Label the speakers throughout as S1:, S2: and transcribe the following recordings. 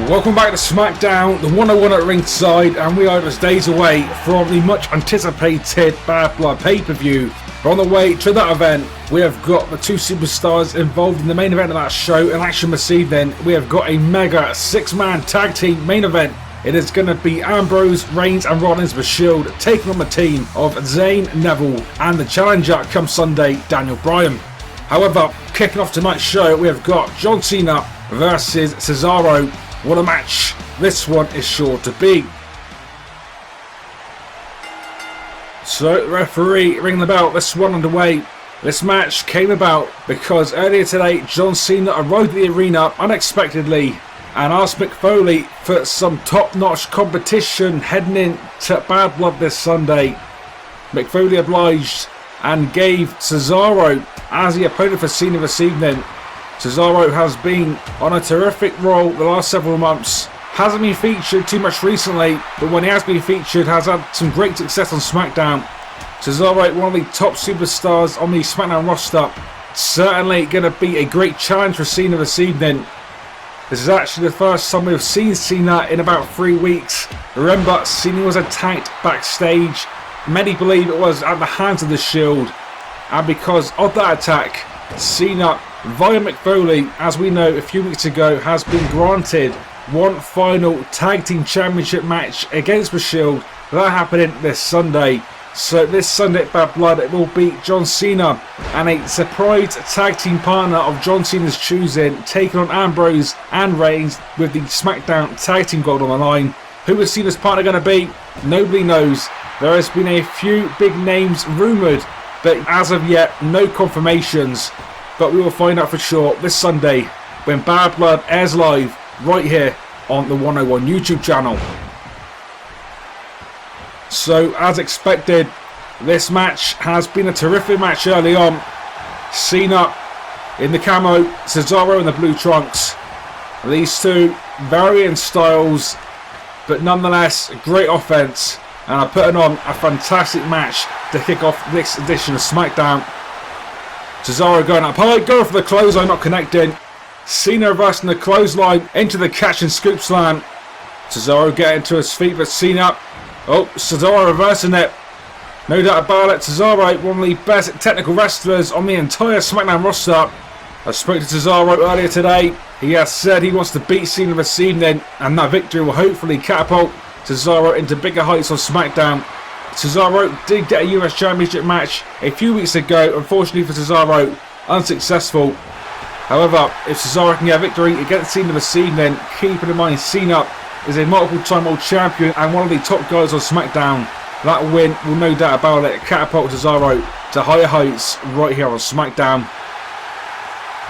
S1: Welcome back to Smackdown, the 101 at ringside, and we are just days away from the much anticipated Bad Blood pay-per-view. But on the way to that event, we have got the two superstars involved in the main event of that show. In action this evening, we have got a mega six-man tag team main event. It is going to be Ambrose, Reigns and Rollins with Shield taking on the team of Zayn, Neville and the challenger come Sunday, Daniel Bryan. However, kicking off tonight's show, we have got John Cena versus Cesaro. What a match this one is sure to be. So, referee ring the bell, this one underway. This match came about because earlier today John Cena arrived at the arena unexpectedly and asked Mick Foley for some top-notch competition heading into Bad Blood this Sunday. Mick Foley obliged and gave Cesaro as the opponent for Cena this evening. Cesaro has been on a terrific roll the last several months. Hasn't been featured too much recently, but when he has been featured has had some great success on SmackDown. Cesaro, one of the top superstars on the SmackDown roster, certainly going to be a great challenge for Cena this evening. This is actually the first time we've seen Cena in about 3 weeks. Remember, Cena was attacked backstage. Many believe it was at the hands of the Shield, and because of that attack, Cena, via Mick Foley, as we know a few weeks ago, has been granted one final tag team championship match against the Shield. That happening this Sunday. So this Sunday at Bad Blood, it will be John Cena and a surprise tag team partner of John Cena's choosing, taking on Ambrose and Reigns with the SmackDown tag team gold on the line. Who is Cena's partner going to be? Nobody knows. There has been a few big names rumoured, but as of yet, no confirmations. But we will find out for sure this Sunday when Bad Blood airs live right here on the 101 YouTube channel. So, as expected, this match has been a terrific match early on. Cena in the camo, Cesaro in the blue trunks. These two varying styles, but nonetheless, great offense. And are putting on a fantastic match to kick off this edition of SmackDown. Cesaro going up high, going for the clothesline, not connecting. Cena reversing the clothesline into the catch and scoop slam. Cesaro getting to his feet, but Cena, Cesaro reversing it. No doubt about it, Cesaro, one of the best technical wrestlers on the entire SmackDown roster. I spoke to Cesaro earlier today. He has said he wants to beat Cena this evening, and that victory will hopefully catapult Cesaro into bigger heights on SmackDown. Cesaro did get a US Championship match a few weeks ago, unfortunately for Cesaro, unsuccessful. However, if Cesaro can get a victory against Cena this evening, keeping in mind Cena is a multiple-time world champion and one of the top guys on SmackDown, that win will no doubt about it catapult Cesaro to higher heights right here on SmackDown.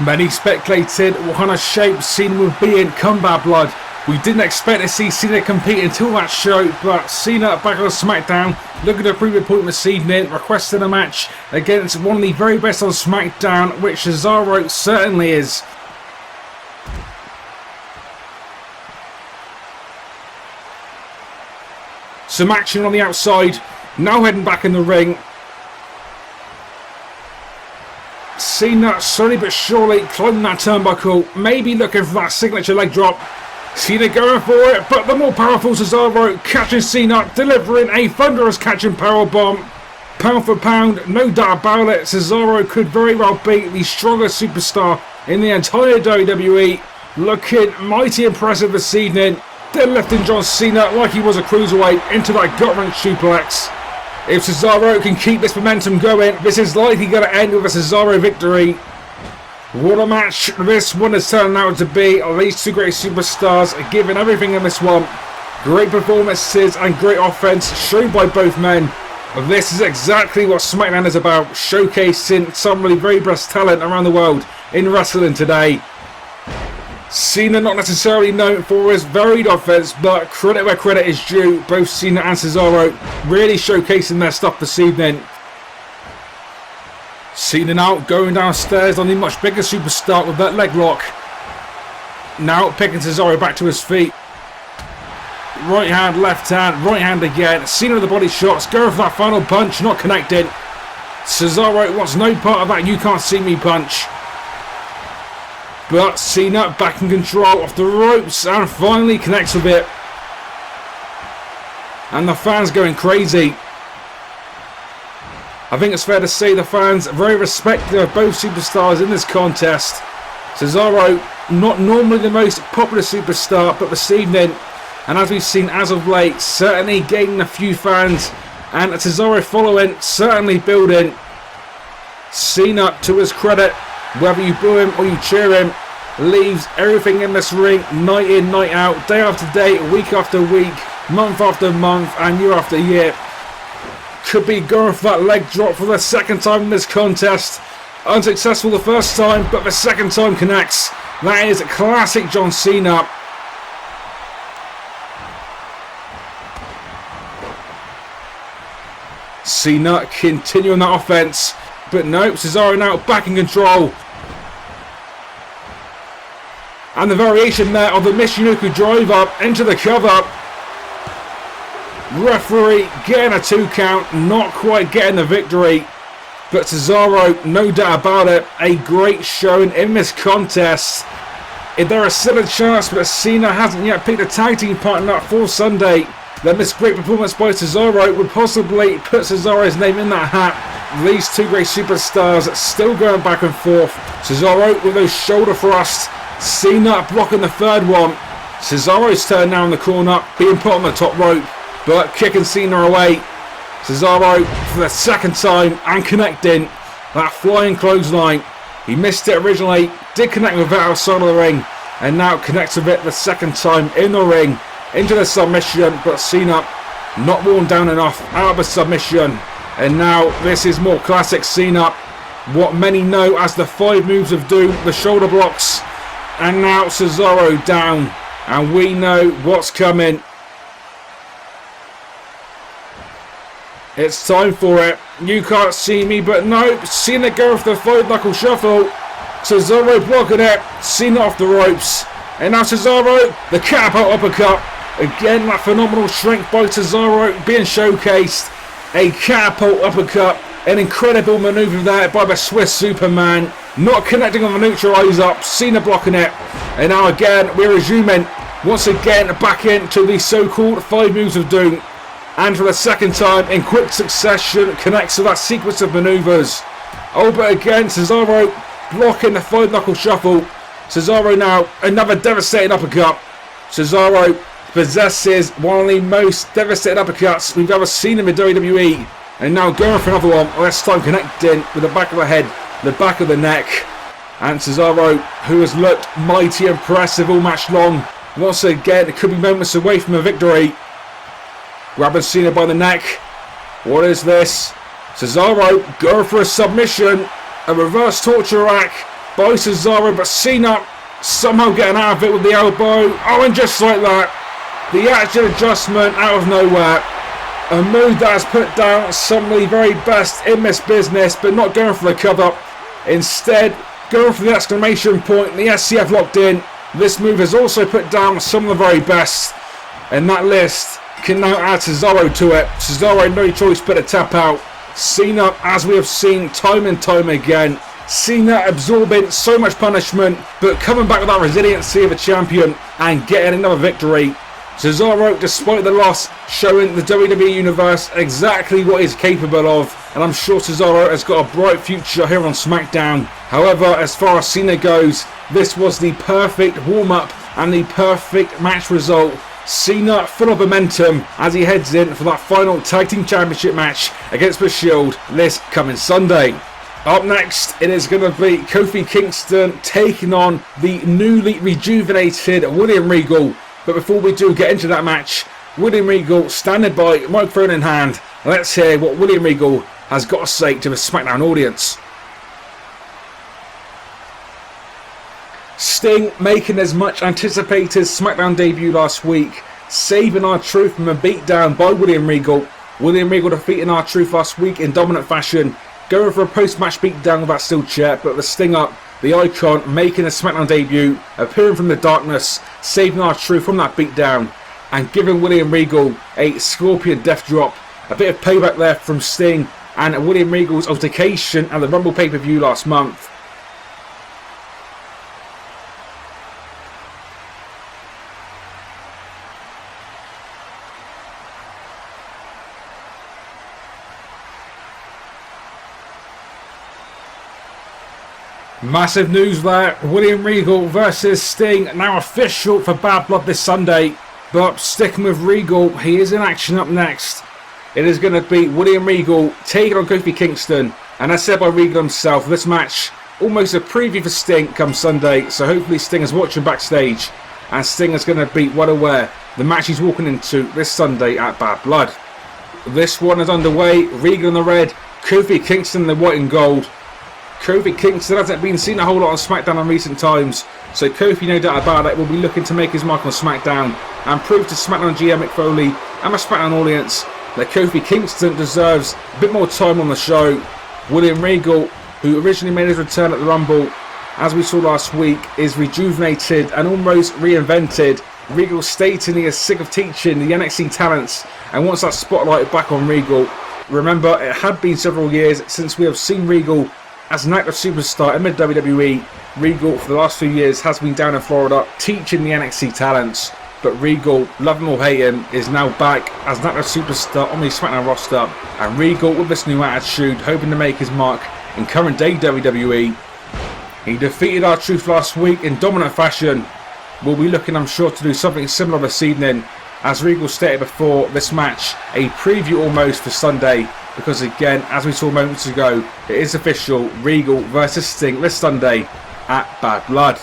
S1: Many speculated what kind of shape Cena would be in come Bad Blood. We didn't expect to see Cena compete until that show, but Cena back on SmackDown, looking to prove a point this evening, requesting a match against one of the very best on SmackDown, which Cesaro certainly is. Some action on the outside, now heading back in the ring. Cena slowly but surely climbing that turnbuckle, maybe looking for that signature leg drop. Cena going for it, but the more powerful Cesaro catching Cena, delivering a thunderous catching powerbomb. Pound for pound, no doubt about it, Cesaro could very well be the strongest superstar in the entire WWE. Looking mighty impressive this evening, deadlifting John Cena like he was a cruiserweight into that gut-wrench suplex. If Cesaro can keep this momentum going, this is likely going to end with a Cesaro victory. What a match this one is turning out to be. These two great superstars are giving everything in this one. Great performances and great offense shown by both men. This is exactly what SmackDown is about, showcasing some really very best talent around the world in wrestling today. Cena not necessarily known for his varied offense, but credit where credit is due. Both Cena and Cesaro really showcasing their stuff this evening. Cena now going downstairs on the much bigger superstar with that leg lock. Now picking Cesaro back to his feet. Right hand, left hand, right hand again. Cena with the body shots, going for that final punch, not connected. Cesaro wants no part of that you can't see me punch. But Cena back in control of the ropes and finally connects with it. And the fans going crazy. I think it's fair to say the fans are very respectful of both superstars in this contest. Cesaro, not normally the most popular superstar, but this evening, and as we've seen as of late, certainly gaining a few fans, and Cesaro following, certainly building. Cena, to his credit, whether you boo him or you cheer him, leaves everything in this ring, night in, night out, day after day, week after week, month after month, and year after year. Could be going for that leg drop for the second time in this contest. Unsuccessful the first time, but the second time connects. That is classic John Cena. Cena continuing that offense, but no, Cesaro now back in control. And the variation there of the Michinoku driver into the cover. Referee getting a 2 count, not quite getting the victory. But Cesaro, no doubt about it, a great showing in this contest. If there is still a chance, but Cena hasn't yet picked a tag team partner for Sunday, then this great performance by Cesaro would possibly put Cesaro's name in that hat. These two great superstars still going back and forth. Cesaro with those shoulder thrusts. Cena blocking the third one. Cesaro's turn now in the corner, being put on the top rope, but kicking Cena away. Cesaro for the second time and connecting. That flying clothesline. He missed it originally, did connect with it outside of the ring, and now connects with it the second time in the ring. Into the submission, but Cena not worn down enough out of the submission. And now this is more classic Cena. What many know as the 5 moves of doom, the shoulder blocks. And now Cesaro down. And we know what's coming. It's time for it. You can't see me, but no. Cena go off the 5-knuckle shuffle. Cesaro blocking it. Cena off the ropes. And now Cesaro, the catapult uppercut. Again, that phenomenal strength by Cesaro being showcased. A catapult uppercut. An incredible maneuver there by the Swiss Superman. Not connecting on the neutralizer. Cena blocking it. And now again, we're resuming. Once again, back into the so-called 5 moves of doom. And for the second time, in quick succession, connects to that sequence of maneuvers. Oh, but again, Cesaro blocking the 5-knuckle shuffle. Cesaro now, another devastating uppercut. Cesaro possesses one of the most devastating uppercuts we've ever seen in the WWE. And now going for another one, this time connecting with the back of the head, the back of the neck. And Cesaro, who has looked mighty impressive all match long, once again, it could be moments away from a victory. Grabbing Cena by the neck. What is this? Cesaro going for a submission. A reverse torture rack by Cesaro, but Cena somehow getting out of it with the elbow. Oh, and just like that, the attitude adjustment out of nowhere. A move that has put down some of the very best in this business, but not going for the cover. Instead, going for the exclamation point, the SCF locked in. This move has also put down some of the very best. And that list can now add Cesaro to it. Cesaro no choice but to tap out. Cena, as we have seen time and time again, Cena absorbing so much punishment, but coming back with that resiliency of a champion and getting another victory. Cesaro, despite the loss, showing the WWE Universe exactly what he's capable of, and I'm sure Cesaro has got a bright future here on SmackDown. However, as far as Cena goes, this was the perfect warm-up and the perfect match result. Cena full of momentum as he heads in for that final Tag Team Championship match against The Shield this coming Sunday. Up next, it is going to be Kofi Kingston taking on the newly rejuvenated William Regal. But before we do get into that match, William Regal standing by, microphone in hand. Let's hear what William Regal has got to say to the SmackDown audience. Sting making his much anticipated SmackDown debut last week, saving R-Truth from a beatdown by William Regal. William Regal defeating R-Truth last week in dominant fashion, going for a post-match beatdown with that steel chair, but the Sting up, the Icon making a SmackDown debut, appearing from the darkness, saving R-Truth from that beatdown, and giving William Regal a Scorpion Death Drop. A bit of payback there from Sting and William Regal's altercation at the Rumble pay-per-view last month. Massive news there. William Regal versus Sting now official for Bad Blood this Sunday. But sticking with Regal, he is in action up next. It is going to be William Regal taking on Kofi Kingston. And as said by Regal himself, this match almost a preview for Sting come Sunday. So hopefully Sting is watching backstage. And Sting is going to be well aware the match he's walking into this Sunday at Bad Blood. This one is underway. Regal in the red, Kofi Kingston in the white and gold. Kofi Kingston hasn't been seen a whole lot on SmackDown in recent times, so Kofi, no doubt about it, will be looking to make his mark on SmackDown and prove to SmackDown GM Mick Foley and my SmackDown audience that Kofi Kingston deserves a bit more time on the show. William Regal, who originally made his return at the Rumble, as we saw last week, is rejuvenated and almost reinvented. Regal stating he is sick of teaching the NXT talents and wants that spotlight back on Regal. Remember, it had been several years since we have seen Regal as an active superstar in the WWE. Regal for the last few years has been down in Florida teaching the NXT talents, but Regal, love him or hate him, is now back as an active superstar on the SmackDown roster, and Regal with this new attitude hoping to make his mark in current day WWE. He defeated R-Truth last week in dominant fashion. We'll be looking, I'm sure, to do something similar this evening. As Regal stated before this match, a preview almost for Sunday, because again, as we saw moments ago, it is official, Regal versus Sting this Sunday at Bad Blood.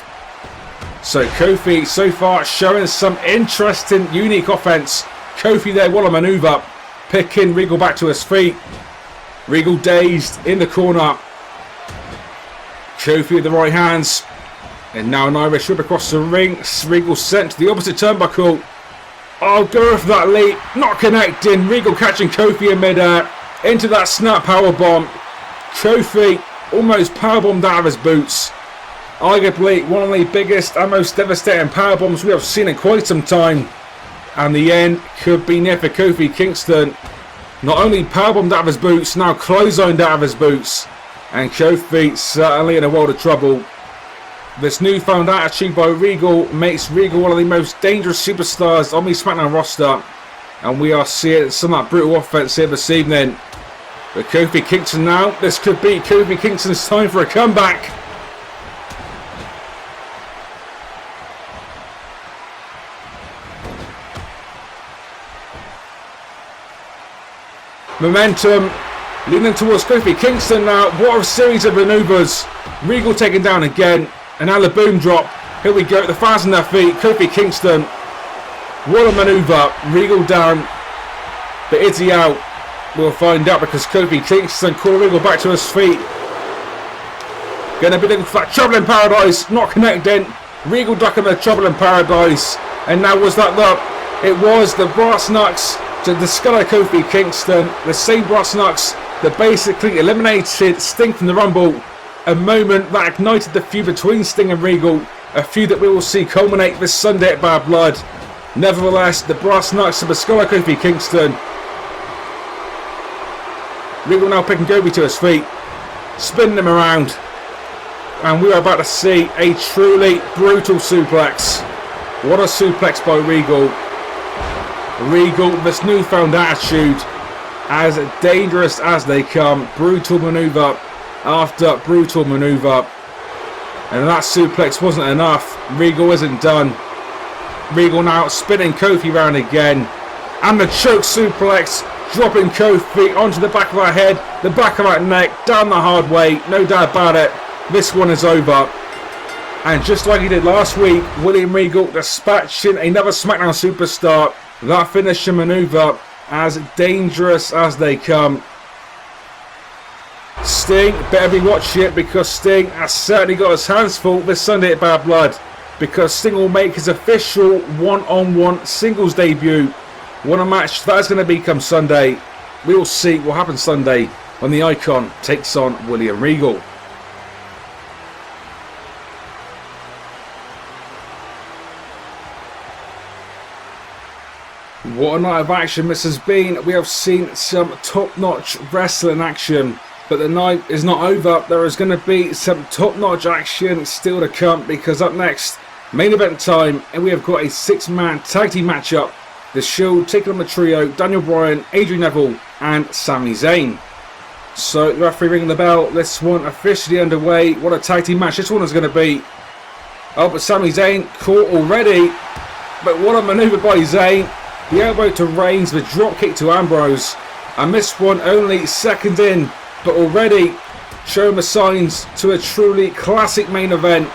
S1: So Kofi so far showing some interesting, unique offense. Kofi there, what a maneuver, picking Regal back to his feet. Regal dazed in the corner. Kofi with the right hands, and now an Irish whip across the ring. Regal sent to the opposite turnbuckle. Oh, go for that leap, not connecting. Regal catching Kofi in midair into that snap powerbomb. Kofi almost powerbombed out of his boots. Arguably one of the biggest and most devastating powerbombs we have seen in quite some time. And the end could be near for Kofi Kingston. Not only powerbombed out of his boots, now clotheslined out of his boots. And Kofi certainly in a world of trouble. This newfound attitude by Regal makes Regal one of the most dangerous superstars on the SmackDown roster. And we are seeing some of that brutal offense here this evening. But Kofi Kingston now, this could be Kofi Kingston's time for a comeback. Momentum leaning towards Kofi Kingston now. What a series of maneuvers. Regal taken down again. And now the boom drop. Here we go. The fans on their feet. Kofi Kingston. What a maneuver. Regal down. But is he out? We'll find out, because Kofi Kingston called Regal back to his feet. Going to be looking for that trouble in paradise. Not connecting. Regal ducking the trouble in paradise. And now was that the... It was the brass knucks to discolour Kofi Kingston. The same brass knucks that basically eliminated Sting from the Rumble. A moment that ignited the feud between Sting and Regal. A feud that we will see culminate this Sunday at Bad Blood. Nevertheless, the brass knucks to discolour Kofi Kingston. Regal now picking Kofi to his feet. Spinning him around. And we are about to see a truly brutal suplex. What a suplex by Regal. Regal, this newfound attitude, as dangerous as they come. Brutal manoeuvre after brutal manoeuvre. And that suplex wasn't enough. Regal isn't done. Regal now spinning Kofi round again. And the choke suplex, dropping Kofi onto the back of our head, the back of our neck, down the hard way. No doubt about it. This one is over. And just like he did last week, William Regal dispatching another SmackDown superstar. That finisher maneuver, as dangerous as they come. Sting, better be watching it, because Sting has certainly got his hands full this Sunday at Bad Blood. Because Sting will make his official one-on-one singles debut. What a match that is going to be come Sunday. We will see what happens Sunday when the Icon takes on William Regal. What a night of action this has been. We have seen some top-notch wrestling action. But the night is not over. There is going to be some top-notch action still to come, because up next, main event time, and we have got a 6-man tag team matchup. The Shield taking on the trio, Bryan, Adrian, Neville and Sami Zayn. So the referee ringing the bell. This one officially underway. What a tag team match this one is going to be. Oh, but Sami Zayn caught already. But what a manoeuvre by Zayn. The elbow to Reigns, the drop kick to Ambrose. And this one only second in, but already showing the signs to a truly classic main event.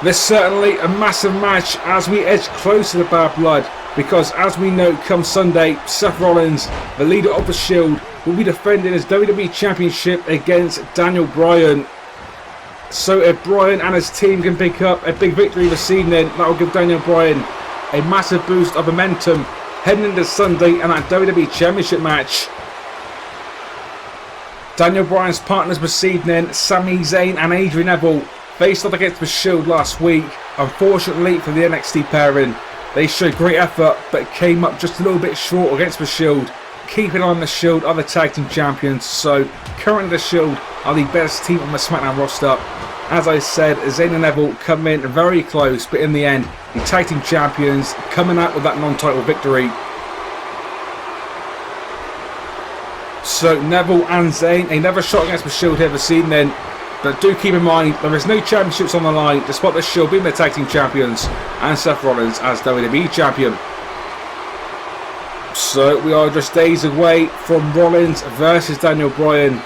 S1: This certainly a massive match as we edge closer to Bad Blood, because as we know, come Sunday, Seth Rollins, the leader of the Shield, will be defending his WWE Championship against Daniel Bryan. So if Bryan and his team can pick up a big victory this evening, that will give Daniel Bryan a massive boost of momentum heading into Sunday and that WWE Championship match. Daniel Bryan's partners this evening, Sami Zayn and Adrian Neville, faced off against the Shield last week. Unfortunately for the NXT pairing, they showed great effort but came up just a little bit short against the Shield. Keeping on the Shield are the tag team champions, so currently the Shield are the best team on the SmackDown roster. As I said, Zayn and Neville come in very close, but in the end, the tag team champions coming out with that non-title victory. So Neville and Zayn, another shot against the Shield here this evening. But do keep in mind, there is no championships on the line, despite the Shield being the tag team champions and Seth Rollins as WWE Champion. So we are just days away from Rollins versus Daniel Bryan.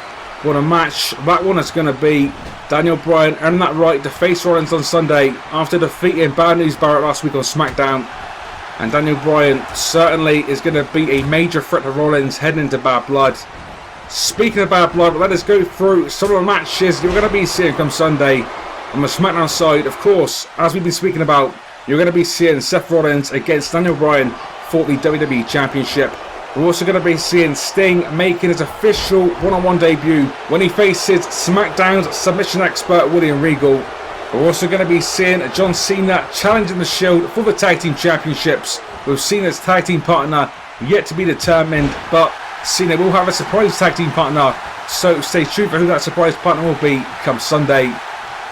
S1: What a match that one is going to be. Daniel Bryan earning that right to face Rollins on Sunday after defeating Bad News Barrett last week on SmackDown. And Daniel Bryan certainly is going to be a major threat to Rollins heading into Bad Blood. Speaking of Bad Blood, let us go through some of the matches you're going to be seeing come Sunday. On the SmackDown side, of course, as we've been speaking about, you're going to be seeing Seth Rollins against Daniel Bryan for the WWE Championship. We're also going to be seeing Sting making his official one-on-one debut when he faces SmackDown's submission expert William Regal. We're also going to be seeing John Cena challenging the Shield for the Tag Team Championships, with Cena's tag team partner yet to be determined, but Cena will have a surprise tag team partner, so stay tuned for who that surprise partner will be come Sunday.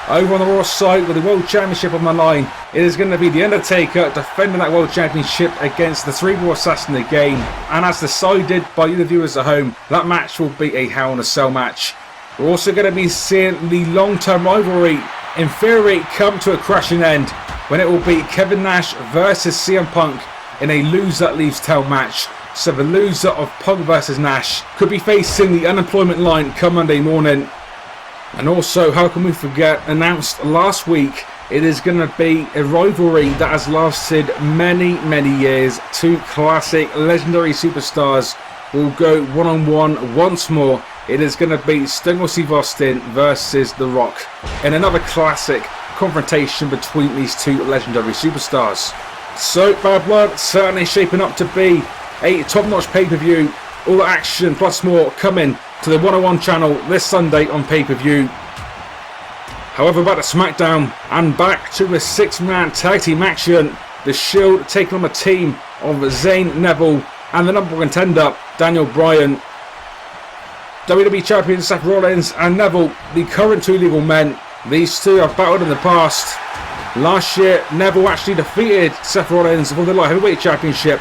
S1: Over on the Raw side, with the World Championship on the line, it is going to be The Undertaker defending that World Championship against the Cerebral Assassin again, and as decided by you the viewers at home, that match will be a Hell in a Cell match. We're also going to be seeing the long-term rivalry, in theory, come to a crashing end, when it will be Kevin Nash versus CM Punk in a loser leaves town match. So the loser of Punk versus Nash could be facing the unemployment line come Monday morning. And also, how can we forget, announced last week, it is going to be a rivalry that has lasted many years. Two classic legendary superstars will go one-on-one once more. It is going to be Steve Austin versus The Rock in another classic confrontation between these two legendary superstars. So Bad Blood certainly shaping up to be a top-notch pay-per-view. All the action plus more coming to the 101 channel this Sunday on pay-per-view. However, back to SmackDown and back to the six-man tag team action. The Shield taking on a team of Zayn, Neville and the number one contender Daniel Bryan. WWE Champion Seth Rollins and Neville, the current two legal men. These two have battled in the past. Last year, Neville actually defeated Seth Rollins for the Light Heavyweight Championship.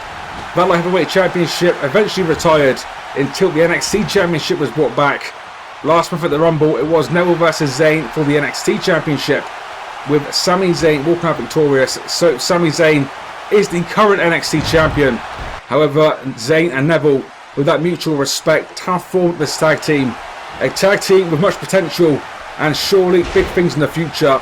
S1: That Light Heavyweight Championship eventually retired until the NXT Championship was brought back. Last month at the Rumble, it was Neville versus Zayn for the NXT Championship, with Sami Zayn walking out victorious. So Sami Zayn is the current NXT Champion. However, Zayn and Neville, with that mutual respect, have formed this tag team. A tag team with much potential and surely big things in the future.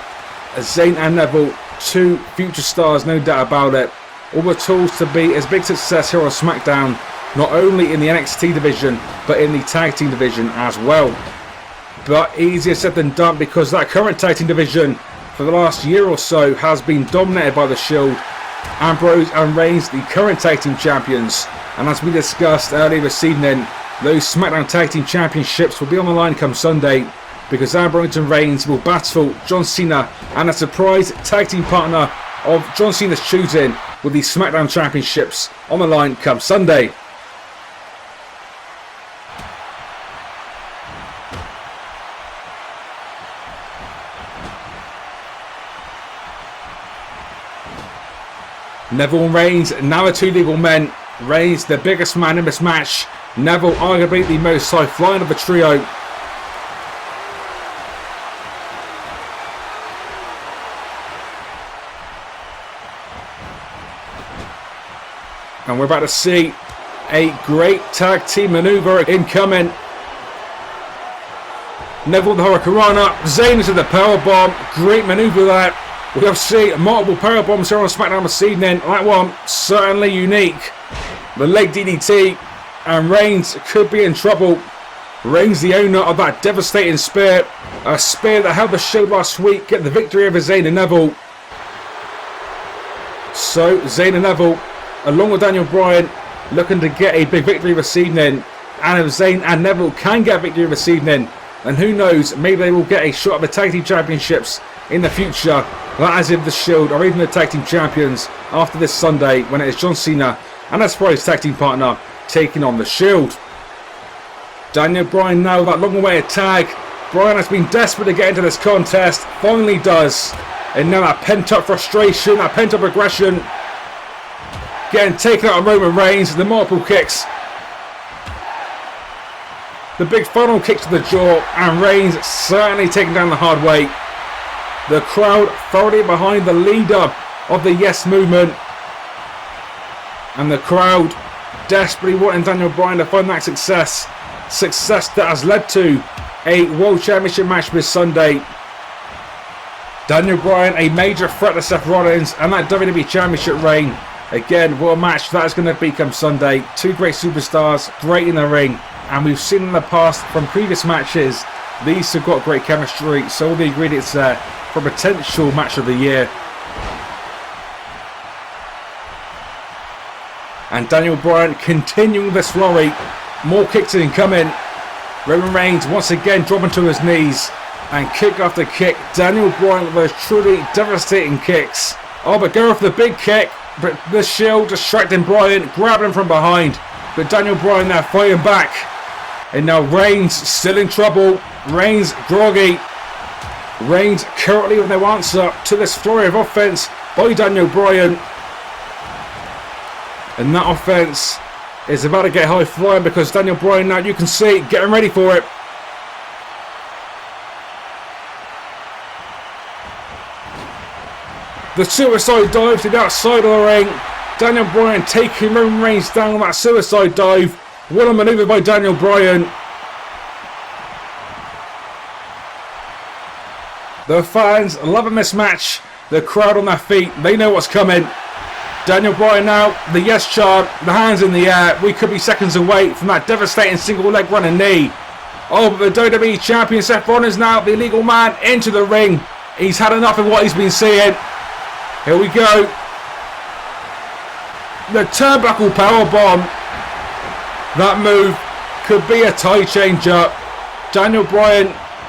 S1: Zayn and Neville, two future stars, no doubt about it. All the tools to be as big success here on SmackDown, not only in the NXT division, but in the tag team division as well. But easier said than done, because that current tag team division for the last year or so has been dominated by the Shield. Ambrose and Reigns, the current tag team champions. And as we discussed earlier this evening, those SmackDown Tag Team Championships will be on the line come Sunday, because Ambrose and Reigns will battle John Cena and a surprise tag team partner of John Cena's choosing, with the SmackDown Championships on the line come Sunday. Neville and Reigns, now the two legal men. Reigns, the biggest man in this match. Neville, arguably the most high-flying of the trio. And we're about to see a great tag team maneuver incoming. Neville the Hurricanrana, Zayn into the powerbomb. Great maneuver there. We have seen multiple powerbombs here on SmackDown this evening. That one certainly unique. The leg DDT, and Reigns could be in trouble. Reigns, the owner of that devastating spear, a spear that held the show last week, get the victory over Zayn and Neville. So Zayn and Neville, along with Daniel Bryan, looking to get a big victory this evening. And if Zayn and Neville can get a victory this evening, then who knows, maybe they will get a shot at the tag team championships in the future. That is if the Shield or even the tag team champions after this Sunday, when it is John Cena and his Prize tag team partner taking on the Shield. Daniel Bryan now with that long-awaited tag. Bryan has been desperate to get into this contest, finally does. And now that pent-up frustration, that pent-up aggression, getting taken out of Roman Reigns, the multiple kicks. The big final kick to the jaw, and Reigns certainly taken down the hard way. The crowd thoroughly behind the leader of the Yes movement. And the crowd desperately wanting Daniel Bryan to find that success. Success that has led to a World Championship match this Sunday. Daniel Bryan, a major threat to Seth Rollins and that WWE Championship reign. Again, what a match that is going to become Sunday. Two great superstars, great in the ring. And we've seen in the past from previous matches, these have got great chemistry. So all the ingredients there for a potential match of the year. And Daniel Bryan continuing this flurry. More kicks incoming. Roman Reigns once again dropping to his knees. And kick after kick. Daniel Bryan with those truly devastating kicks. Oh, but going for the big kick. But the Shield distracting Bryan, grabbing him from behind. But Daniel Bryan there fighting back. And now Reigns still in trouble. Reigns groggy. Reigns currently with no answer to this flurry of offense by Daniel Bryan. And that offense is about to get high flying because Daniel Bryan now, you can see, getting ready for it. The suicide dive to the outside of the ring. Daniel Bryan taking Roman Reigns down on that suicide dive. What a maneuver by Daniel Bryan. The fans loving this match. The crowd on their feet. They know what's coming. Daniel Bryan now, the yes chant, the hands in the air. We could be seconds away from that devastating single leg running knee. Oh, but the WWE Champion Seth Rollins now, the illegal man, into the ring. He's had enough of what he's been seeing. Here we go. The turnbuckle powerbomb. That move could be a tie changer. Daniel Bryan,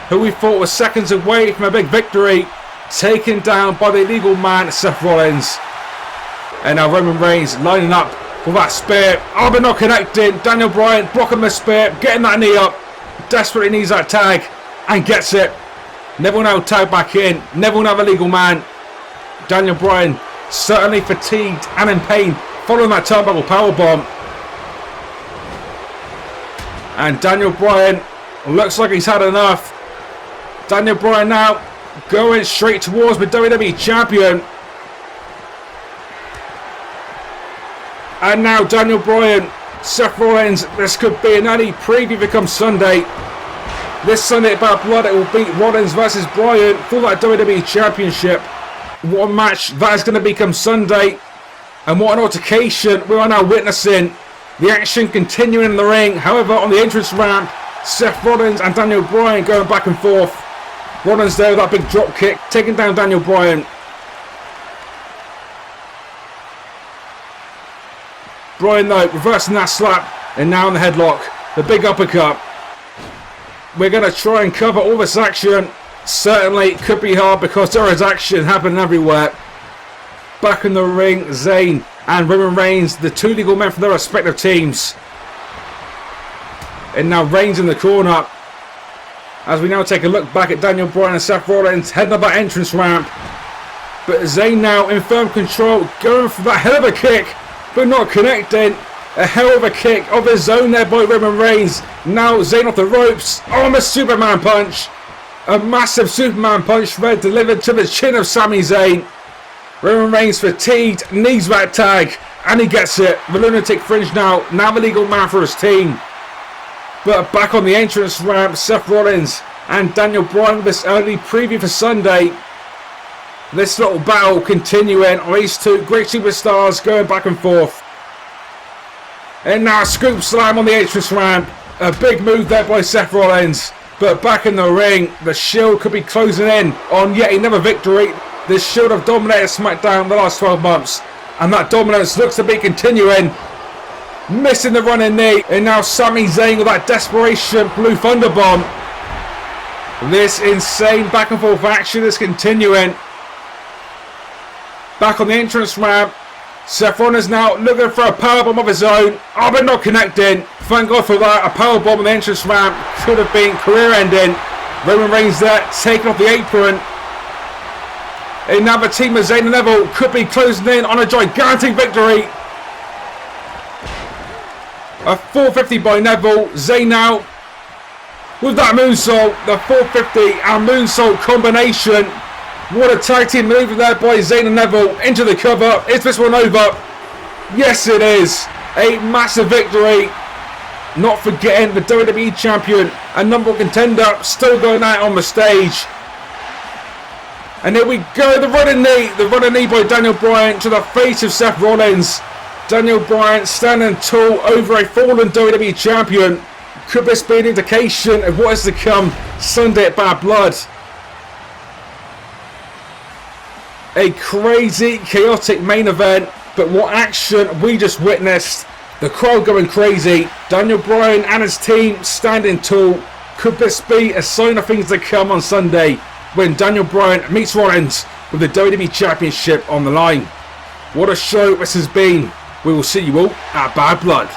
S1: who we thought was seconds away from a big victory, taken down by the illegal man Seth Rollins. And now Roman Reigns lining up for that spear. Oh, but not connecting. Daniel Bryan blocking the spear, getting that knee up. Desperately needs that tag and gets it. Neville now tagged back in. Neville now the legal man. Daniel Bryan certainly fatigued and in pain following that turnbuckle powerbomb. And Daniel Bryan looks like he's had enough. Daniel Bryan now going straight towards the WWE Champion. And now Daniel Bryan, Seth Rollins, this could be an early preview for come Sunday. This Sunday at Bad Blood, it will be Rollins versus Bryan for that WWE Championship. What a match that is going to become Sunday. And what an altercation we are now witnessing. The action continuing in the ring. However, on the entrance ramp, Seth Rollins and Daniel Bryan going back and forth. Rollins there with that big drop kick, taking down Daniel Bryan. Bryan though, reversing that slap, and now in the headlock. The big uppercut. We're going to try and cover all this action. Certainly could be hard because there is action happening everywhere. Back in the ring, Zayn and Roman Reigns, the two legal men for their respective teams. And now Reigns in the corner. As we now take a look back at Daniel Bryan and Seth Rollins heading up that entrance ramp. But Zayn now in firm control, going for that hell of a kick, but not connecting. A hell of a kick of his own there by Roman Reigns. Now Zayn off the ropes. Oh, a Superman punch. A massive Superman punch there delivered to the chin of Sami Zayn. Roman Reigns fatigued, needs that tag. and he gets it. The lunatic fringe now the legal man for his team. But back on the entrance ramp, Seth Rollins and Daniel Bryan with this early preview for Sunday. This little battle continuing on these two great superstars going back and forth. And now a scoop slam on the entrance ramp. A big move there by Seth Rollins. But back in the ring, the Shield could be closing in on yet another victory. The Shield have dominated SmackDown the last 12 months. And that dominance looks to be continuing. Missing the running knee. And now Sami Zayn with that desperation blue thunderbomb. This insane back and forth action is continuing. Back on the entrance ramp. Seth Rollins now looking for a powerbomb of his own. Oh, but not connecting. Thank God for that. A powerbomb on the entrance ramp could have been career-ending. Roman Reigns there, taking off the apron. And now the team of Zayn and Neville could be closing in on a gigantic victory. A 450 by Neville. Zayn now with that moonsault. The 450 and moonsault combination. What a tag team maneuver there by Zayn and Neville into the cover. Is this one over? Yes, it is. A massive victory. Not forgetting the WWE Champion and number one contender still going out on the stage. And here we go. The running knee. The running knee by Daniel Bryan to the face of Seth Rollins. Daniel Bryan standing tall over a fallen WWE Champion. Could this be an indication of what is to come Sunday at Bad Blood? A crazy, chaotic main event, but what action we just witnessed. The crowd going crazy. Daniel Bryan and his team standing tall. Could this be a sign of things to come on Sunday when Daniel Bryan meets Rollins with the WWE Championship on the line? What a show this has been. We will see you all at Bad Blood.